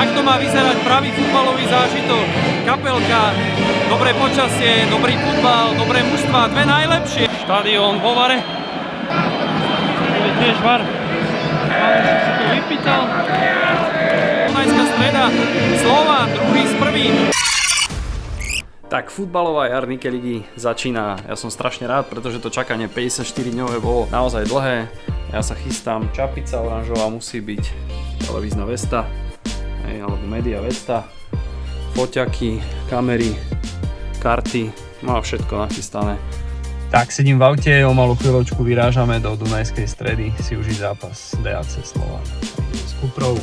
Takto má vyzerať pravý futbalový zážitok. Kapelka, dobré počasie, dobrý futbal, dobré mužstvá, dve najlepšie. Štadión vo Vare. Tiež Var. Si to vypýtal. Dunajská Streda, Slovan, druhý s prvým. Tak futbalová jar Nike ligy začína. Ja som strašne rád, pretože to čakanie 54-dňové bolo naozaj dlhé. Ja sa chystám, čapica oranžová musí byť, televízna vesta, alebo media vesta, foťaky, kamery, karty, mám všetko nachystané. Tak sedím v aute, o malú chvíľočku vyrážame do Dunajskej Stredy si užiť zápas DAC Slovan. S Kuprou.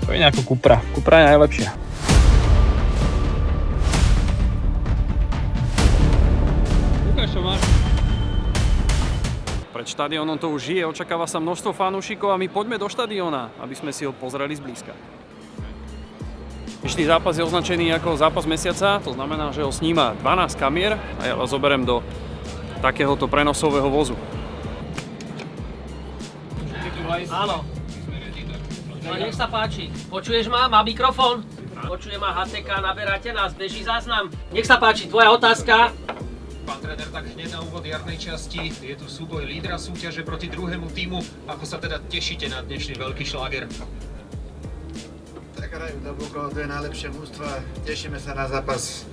To je nejako Kupra. Kupra je najlepšia. Lukáš, čo máš? Pred štadiónom to už žije, očakáva sa množstvo fanúšikov a my poďme do štadióna, aby sme si ho pozreli zblízka. Dnešný zápas je označený ako zápas mesiaca, to znamená, že ho sníma 12 kamier a ja vás zoberiem do takéhoto prenosového vozu. Áno. No, nech sa páči. Počuješ ma? Má mikrofón? Počuje ma HTK, naberáte nás, beží záznam. Nech sa páči, tvoja otázka. Pán tréner, tak hneď na úvod jarnej časti je tu súboj lídra súťaže proti druhému tímu. Ako sa teda tešíte na dnešný veľký šláger? Tak hrajú tabulkovo dve najlepšie mužstva. Tešíme sa na zápas.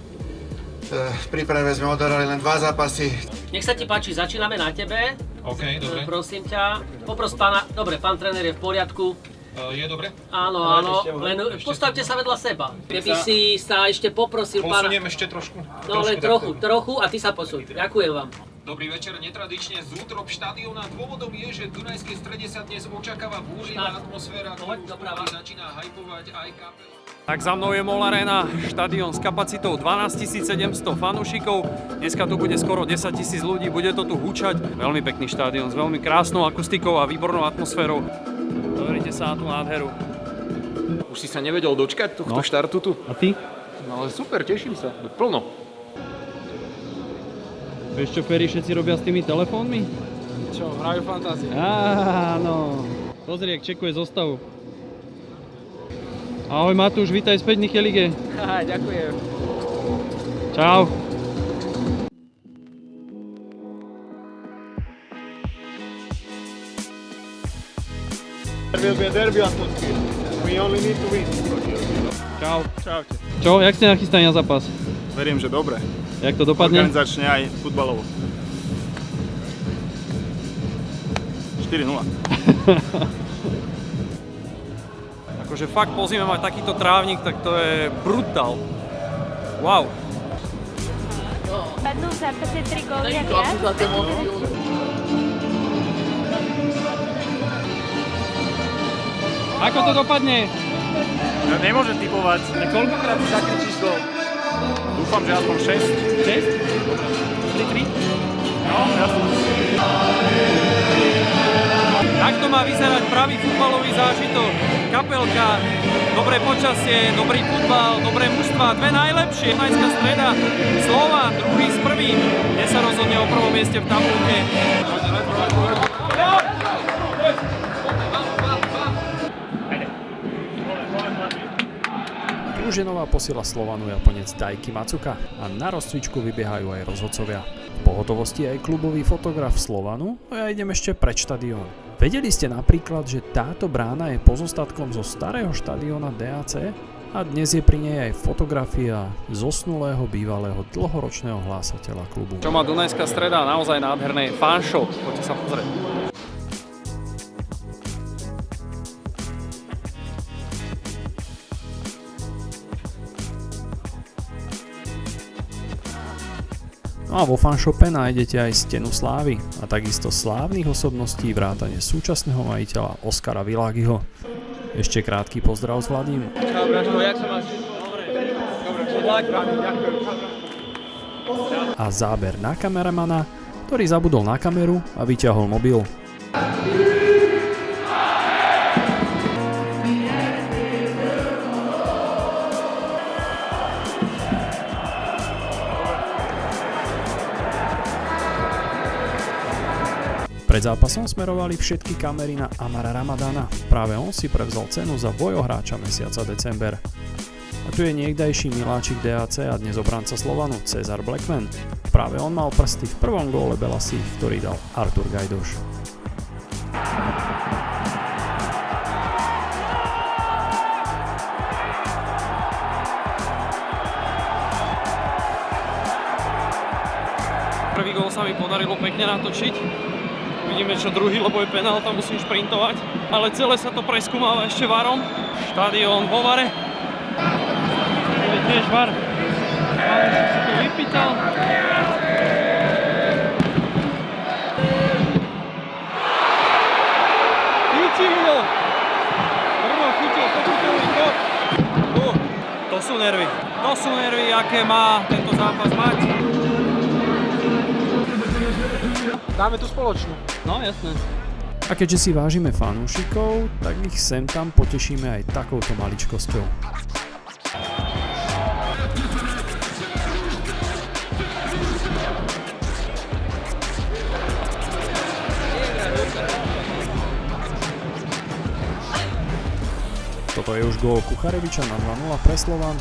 V príprave sme odohrali len 2 zápasy. Nech sa ti páči, začíname na tebe. OK, dobre. Prosím ťa. Popros pána, dobre, pán tréner je v poriadku. Je dobre? Áno, len postavte sa vedľa seba. Keby si sa ešte poprosil pána... Posuniem ešte trošku. No len trochu a ty sa posuň. Ďakujem vám. Dobrý večer, netradične z útrop štadióna. Dôvodom je, že v Dunajskej Strede sa dnes očakáva búrlivá atmosféra, ktorú začína hypovať aj kapela. Tak za mnou je MOL Arena, štadión s kapacitou 12 700 fanúšikov. Dneska tu bude skoro 10 000 ľudí, bude to tu hučať. Veľmi pekný štadión s veľmi krásnou akustikou a výbornou atmosférou. Pozrite sa na tú nádheru. Už si sa nevedel dočkať tohto štartu tu? A ty? No ale super, teším sa. Plno. Vieš čo, Ferry, všetci robia s tými telefónmi? Čo, hrajú fantázie? Áno. Pozri, jak čekuje zostavu. Ahoj Matúš, vítaj späť v Nike lige. Ďakujem. Čau. There will be a derby atmosphere. We only need to win. Čau. Čaute. Čo, jak ste nachystaní na zápas? Verím, že dobre. Jak to dopadne? Organizačne aj futbalovo. 4-0. Akože fakt po zime mať takýto trávnik, tak to je brutál. Wow. Padnú zápasy 3 góly a viac. Ako to dopadne? Ja nemôžem typovať. A koľkokrát si zakričíš gól? Dúfam, že aspoň 6. 6? 3-3? No, jasno. Takto má vyzerať pravý futbalový zážitok. Kapelka, dobré počasie, dobrý futbal, dobré mužstvá, dve najlepšie. Dunajská Streda, Slovan, druhý s prvým. Dnes sa rozhodne o prvom mieste v tabulke. Družinová posiela Slovanu Japonec Daiki Matsuka a na rozcvičku vybiehajú aj rozhodcovia. V pohotovosti aj klubový fotograf Slovanu, no ja idem ešte pred štadión. Vedeli ste napríklad, že táto brána je pozostatkom zo starého štadióna DAC? A dnes je pri nej aj fotografia zosnulého bývalého dlhoročného hlásateľa klubu. Čo má Dunajská Streda, naozaj nádherné fanshop, poďte sa pozrieť. No a vo fanshope nájdete aj stenu slávy a takisto slávnych osobností vrátane súčasného majiteľa Oskara Világiho. Ešte krátky pozdrav s Vladím. Čau Braško, jak sa máš? Dobre, A záber na kameramana, ktorý zabudol na kameru a vyťahol mobil. Pred zápasom smerovali všetky kamery na Amara Ramadana. Práve on si prevzal cenu za bojohráča mesiaca december. A tu je niekdajší miláčik DAC a dnes obranca Slovanu Cezar Blackman. Práve on mal prsty v prvom góle Belasí, ktorý dal Artur Gajdoš. Prvý gól sa mi podarilo pekne natočiť. Vidíme čo druhý, lebo je penál, tam musím šprintovať. Ale celé sa to preskúmáva ešte varom. Štadión vo vare. Je tiež var. Ale si to vypýtal. Chytil! Prvo chytil pokutový kop. To sú nervy. To sú nervy, aké má tento zápas mať. Dáme tu spoločnú. No jasné. A keďže si vážime fanúšikov, tak ich sem tam potešíme aj takouto maličkosťou. Toto je už gól Kuchareviča na 2-0 pre Slovan.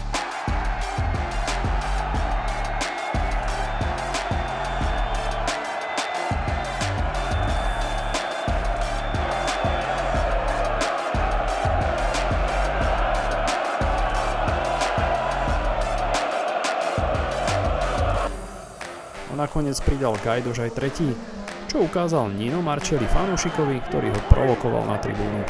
A nakoniec pridal Gajdoš aj tretí, čo ukázal Nino Marcelli fanúšikovi, ktorý ho provokoval na tribúnu.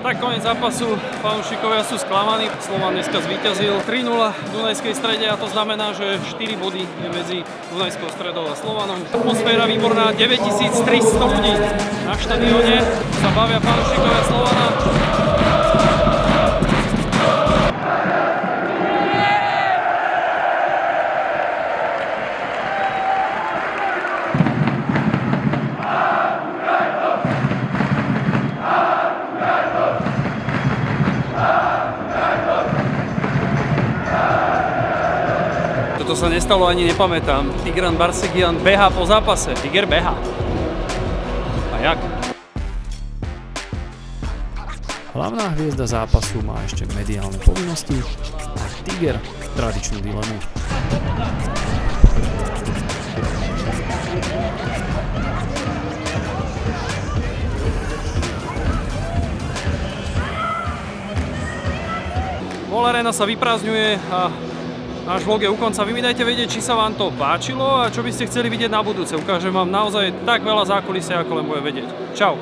Tak koniec zápasu, fanúšikovia sú sklamaní. Slovan dneska zvíťazil 3-0 v Dunajskej Strede a to znamená, že 4 body je medzi Dunajskou Stredou a Slovanom. Atmosféra výborná, 9300 ľudí na štadióne, sa bavia fanúšikovia Slovana. To sa nestalo ani nepamätám. Tigran Barsegian behá po zápase. Tiger behá. A jak? Hlavná hviezda zápasu má ešte mediálne povinnosti a Tiger tradičnú dilemu. Vol Arena sa vyprázdňuje a náš vlog je u konca. Vy mi dajte vedieť, či sa vám to páčilo a čo by ste chceli vidieť na budúce. Ukážem vám naozaj tak veľa zákulisia, ako len bude vedieť. Čau.